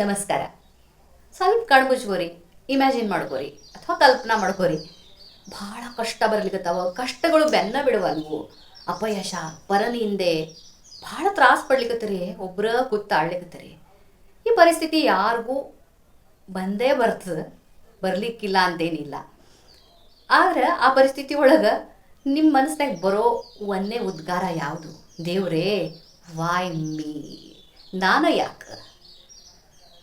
ನಮಸ್ಕಾರ. ಸ್ವಲ್ಪ ಕಣ್ಮುಚ್ಕೋರಿ, ಇಮ್ಯಾಜಿನ್ ಮಾಡ್ಕೋರಿ ಅಥವಾ ಕಲ್ಪನಾ ಮಾಡ್ಕೋರಿ. ಭಾಳ ಕಷ್ಟ ಬರ್ಲಿಕ್ಕತ್ತಾವ, ಕಷ್ಟಗಳು ಬೆನ್ನ ಬಿಡವಲ್ವು. ಅಪಯಶ, ಪರನಿಂದೆ ಭಾಳ ತ್ರಾಸ ಪಡ್ಲಿಕ್ಕತ್ತರಿ, ಒಬ್ರ ಕೂತ್ ಆಡ್ಲಿಕ್ಕತ್ತರಿ. ಈ ಪರಿಸ್ಥಿತಿ ಯಾರಿಗೂ ಬಂದೇ ಬರ್ತದೆ, ಬರ್ಲಿಕ್ಕಿಲ್ಲ ಅಂತೇನಿಲ್ಲ. ಆದ್ರೆ ಆ ಪರಿಸ್ಥಿತಿ ಒಳಗೆ ನಿಮ್ಮ ಮನಸ್ನಾಗ ಬರೋ ಒಂದೇ ಉದ್ಗಾರ ಯಾವುದು? ದೇವ್ರೇ, ವಾಯ್ ಮೀ, ನಾನು ಯಾಕೆ?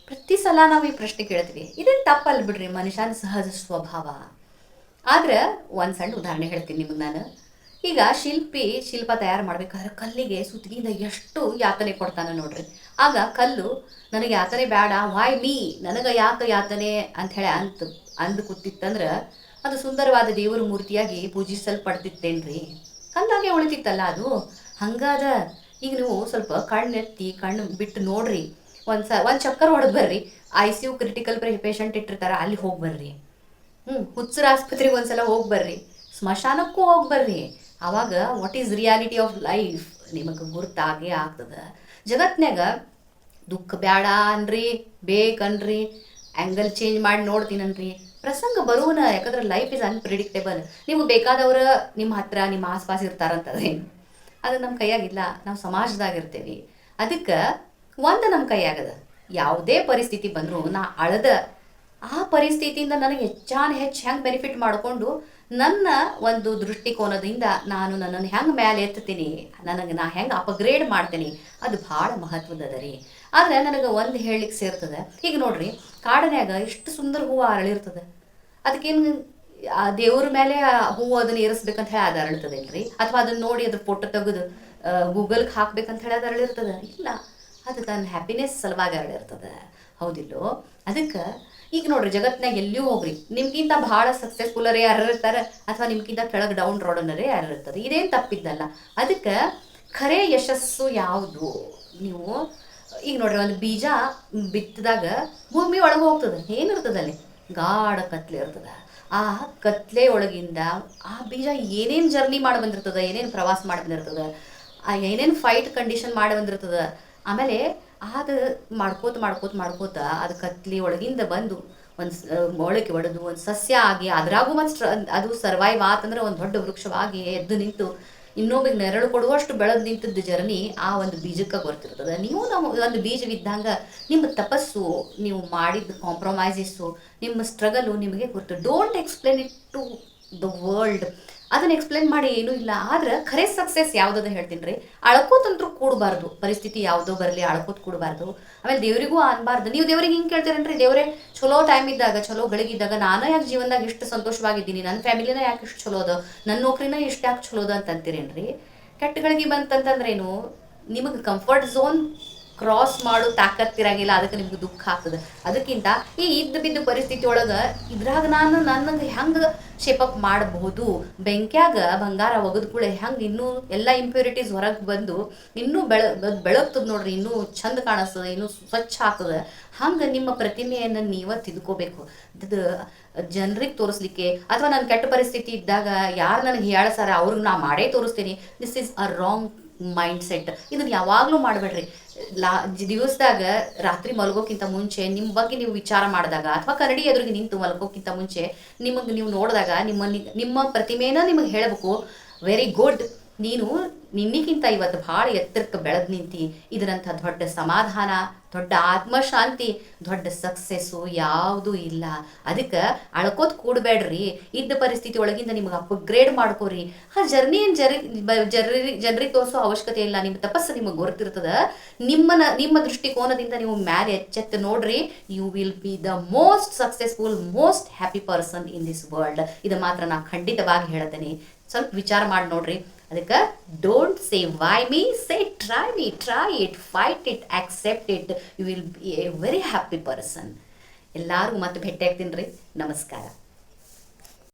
ಪ್ರತಿ ಸಲ ನಾವು ಈ ಪ್ರಶ್ನೆ ಕೇಳ್ತೀವಿ. ಇದೇನು ತಪ್ಪಲ್ಲ ಬಿಡ್ರಿ, ಮನುಷ್ಯನ ಸಹಜ ಸ್ವಭಾವ. ಆದ್ರೆ ಒಂದು ಸಣ್ಣ ಉದಾಹರಣೆ ಹೇಳ್ತೀನಿ ನಿಮಗೆ ನಾನು. ಈಗ ಶಿಲ್ಪ ತಯಾರು ಮಾಡ್ಬೇಕಾದ್ರೆ ಕಲ್ಲಿಗೆ ಸುತ್ತಿಗೆಯಿಂದ ಎಷ್ಟು ಯಾತನೆ ಕೊಡ್ತಾನೆ ನೋಡ್ರಿ. ಆಗ ಕಲ್ಲು ನನಗೆ ಯಾತನೆ ಬೇಡ, ವಾಯ್ ಮೀ, ನನಗೆ ಯಾಕೆ ಯಾತನೆ ಅಂಥೇಳಿ ಅಂದು ಕೂತಿತ್ತಂದ್ರೆ ಅದು ಸುಂದರವಾದ ದೇವರ ಮೂರ್ತಿಯಾಗಿ ಪೂಜಿಸಲ್ಪಡ್ತಿತ್ತೇನ್ರಿ? ಕಲ್ಲಾಗೆ ಉಳಿತಿತ್ತಲ್ಲ ಅದು. ಹಂಗಾದ ಈಗ ನೀವು ಸ್ವಲ್ಪ ಕಣ್ಣೆತ್ತಿ ಕಣ್ಣು ಬಿಟ್ಟು ನೋಡ್ರಿ. ಒಂದು ಚಕ್ಕರ್ ಹೊಡೆದು ಬರ್ರಿ. ICU ಕ್ರಿಟಿಕಲ್ ಪೇಷಂಟ್ ಇಟ್ಟಿರ್ತಾರ, ಅಲ್ಲಿ ಹೋಗಿ ಬರ್ರಿ. ಹುಚ್ಚರ ಆಸ್ಪತ್ರೆಗೆ ಒಂದ್ಸಲ ಹೋಗಿ ಬರ್ರಿ. ಸ್ಮಶಾನಕ್ಕೂ ಹೋಗಿ ಬರ್ರಿ. ಅವಾಗ what is reality of life ನಿಮಗೆ ಗುರ್ತಾಗೇ ಆಗ್ತದೆ. ಜಗತ್ನ್ಯಾಗ ದುಃಖ ಬೇಡ ಅನ್ರಿ, ಬೇಕನ್ರಿ, ಆ್ಯಂಗಲ್ ಚೇಂಜ್ ಮಾಡಿ ನೋಡ್ತೀನನ್ರಿ, ಪ್ರಸಂಗ ಬರುವನ. ಯಾಕಂದ್ರೆ ಲೈಫ್ ಇಸ್ ಅನ್ಪ್ರಿಡಿಕ್ಟೇಬಲ್. ನಿಮ್ಗೆ ಬೇಕಾದವ್ರ ನಿಮ್ಮ ಹತ್ರ ನಿಮ್ಮ ಆಸ್ಪಾಸ್ ಇರ್ತಾರಂತದೇನು, ಅದು ನಮ್ಮ ಕೈಯಾಗಿಲ್ಲ. ನಾವು ಸಮಾಜದಾಗಿರ್ತೀವಿ. ಅದಕ್ಕೆ ಒಂದು ನಮ್ಮ ಕೈಯಾಗದ. ಯಾವುದೇ ಪರಿಸ್ಥಿತಿ ಬಂದರೂ ನಾ ಆ ಪರಿಸ್ಥಿತಿಯಿಂದ ನನಗೆ ಹೆಚ್ಚು ಹೆಂಗೆ ಬೆನಿಫಿಟ್ ಮಾಡಿಕೊಂಡು ನನ್ನ ಒಂದು ದೃಷ್ಟಿಕೋನದಿಂದ ನಾನು ನನ್ನನ್ನು ಹೆಂಗೆ ಮೇಲೆ ಎತ್ತೀನಿ, ನಾ ಹೆಂಗೆ ಅಪ್ಗ್ರೇಡ್ ಮಾಡ್ತೀನಿ, ಅದು ಭಾಳ ಮಹತ್ವದ ರೀ. ಆದರೆ ನನಗೆ ಒಂದು ಹೇಳಲಿಕ್ಕೆ ಸೇರ್ತದೆ. ಈಗ ನೋಡ್ರಿ, ಕಾಡನ್ಯಾಗ ಎಷ್ಟು ಸುಂದರ ಹೂವು ಅರಳಿರ್ತದೆ. ಅದಕ್ಕೇನು ದೇವ್ರ ಮೇಲೆ ಹೂವು ಅದನ್ನು ಏರಿಸ್ಬೇಕಂತ ಹೇಳಿ ಅದು ಅರಳ್ತದೇನ್ರಿ? ಅಥವಾ ಅದನ್ನು ನೋಡಿ ಅದ್ರ ಫೋಟೋ ತೆಗೆದು ಗೂಗಲ್ಗೆ ಹಾಕ್ಬೇಕಂತ ಹೇಳಿ ಅದು ಅರಳಿರ್ತದೆ? ಇಲ್ಲ, ಅದು ತನ್ನ ಹ್ಯಾಪಿನೆಸ್ ಸಲುವಾಗಿ ಹರಡಿರ್ತದೆ. ಹೌದಿಲ್ಲೋ? ಅದಕ್ಕೆ ಈಗ ನೋಡ್ರಿ, ಜಗತ್ನಾಗ ಎಲ್ಲಿಯೂ ಹೋಗ್ರಿ, ನಿಮ್ಗಿಂತ ಭಾಳ ಸಕ್ಸಸ್ಫುಲ್ಲರೇ ಯಾರು ಇರ್ತಾರೆ, ಅಥವಾ ನಿಮ್ಗಿಂತ ಕೆಳಗೆ ಡೌನ್ ರೋಡನ್ನರೇ ಯಾರು ಇರ್ತದೆ. ಇದೇನು ತಪ್ಪಿದ್ದಲ್ಲ. ಅದಕ್ಕೆ ಖರೆ ಯಶಸ್ಸು ಯಾವುದು? ನೀವು ಈಗ ನೋಡ್ರಿ, ಒಂದು ಬೀಜ ಬಿತ್ತಿದಾಗ ಭೂಮಿ ಒಳಗೆ ಹೋಗ್ತದೆ. ಏನಿರ್ತದಲ್ಲಿ? ಗಾಢ ಕತ್ಲೆ ಇರ್ತದೆ. ಆ ಕತ್ಲೆ ಒಳಗಿಂದ ಆ ಬೀಜ ಏನೇನು ಜರ್ನಿ ಮಾಡಿ ಬಂದಿರ್ತದೆ, ಏನೇನು ಪ್ರವಾಸ ಮಾಡಿ ಬಂದಿರ್ತದೆ, ಏನೇನು ಫೈಟ್ ಕಂಡೀಷನ್ ಮಾಡಿ ಬಂದಿರ್ತದೆ. ಆಮೇಲೆ ಅದು ಮಾಡ್ಕೋತ ಅದು ಕತ್ಲಿ ಒಳಗಿಂದ ಬಂದು ಒಂದು ಮೊಳಕೆ ಒಡೆದು ಒಂದು ಸಸ್ಯ ಆಗಿ ಅದ್ರಾಗೂ ಮತ್ತು ಅದು ಸರ್ವೈವ್ ಆತಂದ್ರೆ ಒಂದು ದೊಡ್ಡ ವೃಕ್ಷವಾಗಿ ಎದ್ದು ನಿಂತು ಇನ್ನೊಬ್ಬಿಗೆ ನೆರಳು ಕೊಡುವಷ್ಟು ಬೆಳೆದು ನಿಂತದ್ದು ಜರ್ನಿ ಆ ಒಂದು ಬೀಜಕ್ಕೆ ಗೊತ್ತಿರ್ತದೆ. ನೀವು ಒಂದು ಬೀಜವಿದ್ದಂಗೆ ನಿಮ್ಮ ತಪಸ್ಸು, ನೀವು ಮಾಡಿದ ಕಾಂಪ್ರಮೈಸಸ್ಸು, ನಿಮ್ಮ ಸ್ಟ್ರಗಲು ನಿಮಗೆ ಗೊತ್ತು. Don't explain it to the world. ಅದನ್ನು ಎಕ್ಸ್ಪ್ಲೇನ್ ಮಾಡಿ ಏನೂ ಇಲ್ಲ. ಆದ್ರೆ ಖರೆ ಸಕ್ಸಸ್ ಯಾವುದದ ಹೇಳ್ತೀನಿ ರೀ. ಅಳ್ಕೋತಂತ್ರೂ ಕೂಡಬಾರ್ದು. ಪರಿಸ್ಥಿತಿ ಯಾವುದೋ ಬರಲಿ, ಅಳ್ಕೋತ ಕೂಡಬಾರ್ದು. ಆಮೇಲೆ ದೇವರಿಗೂ ಅನ್ಬಾರ್ದು. ನೀವು ದೇವ್ರಿಗೆ ಹಿಂಗೆ ಕೇಳ್ತೀರೇನ್ರಿ? ದೇವರೇ, ಚಲೋ ಟೈಮ್ ಇದ್ದಾಗ, ಚಲೋ ಗಳಿಗಿದ್ದಾಗ ನಾನು ಯಾಕೆ ಜೀವನದಾಗ ಇಷ್ಟು ಸಂತೋಷವಾಗಿದ್ದೀನಿ, ನನ್ನ ಫ್ಯಾಮಿಲಿನ ಯಾಕೆ ಇಷ್ಟು ಚಲೋ ಅದ, ನನ್ನ ನೌಕರಿನ ಇಷ್ಟು ಯಾಕೆ ಚಲೋ ಅದ ಅಂತ ಅಂತೀರೇನ್ರಿ? ಕೆಟ್ಟಗಳಿಗೆ ಬಂತಂತಂದ್ರೇನು? ನಿಮಗೆ ಕಂಫರ್ಟ್ ಝೋನ್ ಕ್ರಾಸ್ ಮಾಡೋ ತಾಕತ್ತಿರಂಗಿಲ್ಲ. ಅದಕ್ಕೆ ನಿಮ್ಗೆ ದುಃಖ ಆಗ್ತದೆ. ಅದಕ್ಕಿಂತ ಈ ಬಿದ್ದು ಪರಿಸ್ಥಿತಿ ಒಳಗೆ ಇದ್ರಾಗ ನನಗೆ ಹೆಂಗೆ ಶೇಪಪ್ ಮಾಡಬಹುದು, ಬೆಂಕ್ಯಾಗ ಬಂಗಾರ ಒಗದ ಕೂಡ ಹೆಂಗೆ ಇನ್ನೂ ಎಲ್ಲ ಇಂಪ್ಯೂರಿಟೀಸ್ ಹೊರಗೆ ಬಂದು ಇನ್ನೂ ಬೆಳಗ್ತದೆ ನೋಡ್ರಿ, ಇನ್ನೂ ಚಂದ ಕಾಣಿಸ್ತದೆ, ಇನ್ನೂ ಸ್ವಚ್ಛ ಆಗ್ತದೆ. ಹಂಗೆ ನಿಮ್ಮ ಪ್ರತಿಮೆಯನ್ನು ನೀವೇ ತಿದ್ಕೋಬೇಕು. ಅದು ಜನರಿಗೆ ತೋರಿಸ್ಲಿಕ್ಕೆ, ಅಥವಾ ನನ್ನ ಕೆಟ್ಟ ಪರಿಸ್ಥಿತಿ ಇದ್ದಾಗ ಯಾರು ನನಗೆ ಹೇಳ್ಸಾರ ಅವ್ರಿಗೆ ನಾ ಮಾಡೇ ತೋರಿಸ್ತೀನಿ. This is a wrong mind set. ಇದನ್ನು ಯಾವಾಗಲೂ ಮಾಡಬೇಡ್ರಿ. ದಿವಸದಾಗ ರಾತ್ರಿ ಮಲಗೋಕ್ಕಿಂತ ಮುಂಚೆ ನಿಮ್ಮ ಬಗ್ಗೆ ನೀವು ವಿಚಾರ ಮಾಡಿದಾಗ, ಅಥವಾ ಕರಡಿ ಎದುರಿಗೆ ನಿಂತು ಮಲಗೋಕ್ಕಿಂತ ಮುಂಚೆ ನಿಮಗೆ ನೀವು ನೋಡಿದಾಗ ನಿಮ್ಮ ಪ್ರತಿಮೆನ ನಿಮಗೆ ಹೇಳಬೇಕು, ವೆರಿ ಗುಡ್, ನೀನು ನಿನ್ನಿಗಿಂತ ಇವತ್ತು ಭಾಳ ಎತ್ತರಕ್ಕೆ ಬೆಳೆದು ನಿಂತಿ. ಇದರಂಥ ದೊಡ್ಡ ಸಮಾಧಾನ, ದೊಡ್ಡ ಆತ್ಮಶಾಂತಿ, ದೊಡ್ಡ ಸಕ್ಸಸ್ಸು ಯಾವುದೂ ಇಲ್ಲ. ಅದಕ್ಕೆ ಅಳ್ಕೋತ ಕೂಡಬೇಡ್ರಿ. ಇದ್ದ ಪರಿಸ್ಥಿತಿ ಒಳಗಿಂದ ನಿಮ್ಗೆ ಅಪ್ಗ್ರೇಡ್ ಮಾಡ್ಕೋರಿ. ಆ ಜರ್ನಿ ಏನು ಜನರಿಗೆ ತೋರಿಸೋ ಅವಶ್ಯಕತೆ ಇಲ್ಲ. ನಿಮ್ಮ ತಪಸ್ಸು ನಿಮಗೆ ಗೊತ್ತಿರ್ತದೆ. ನಿಮ್ಮ ದೃಷ್ಟಿಕೋನದಿಂದ ನೀವು ಮ್ಯಾಲೆ ಎಚ್ಚೆತ್ತು ನೋಡ್ರಿ. You will be the most successful, most happy person in this world. ಇದು ಮಾತ್ರ ನಾನು ಖಂಡಿತವಾಗಿ ಹೇಳ್ತೇನೆ. ಸ್ವಲ್ಪ ವಿಚಾರ ಮಾಡಿ ನೋಡ್ರಿ. ಅದಕ್ಕೆ don't say why me, say try me, try it, fight it, accept it. You will be a very happy person. ಎಲ್ಲರಿಗೂ ಮತ್ತೆ ಭೇಟಿ ಆಗ್ತೀನಿ ರೀ. ನಮಸ್ಕಾರ.